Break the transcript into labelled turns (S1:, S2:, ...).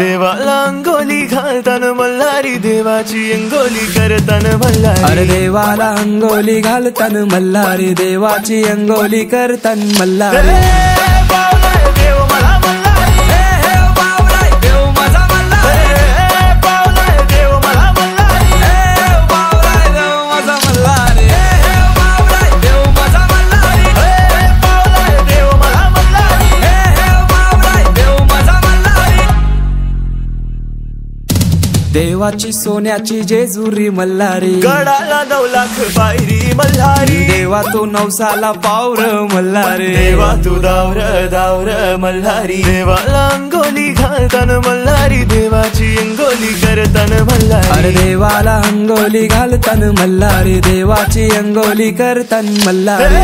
S1: देवाला अंगोली घालतान मल्हारी देवाची अंगोली करतान मल्हारी
S2: अरे देवाला अंगोली घालतान मल्हारी देवाची अंगोली करतान मल्हारी देवाची सोन्याची जेजुरी मल्हारी
S1: गडाला 9 लाख पायरी मल्हारी
S2: देवा तू नवसाला पावर मल्हारी
S1: देवा तू दावर मल्हारी देवाला अंगोली घालतान मल्हारी देवाची अंगोली करतान मल्हारी
S2: अरे देवाला अंगोली घालतान मल्हारी देवाची अंगोली करतान मल्हारी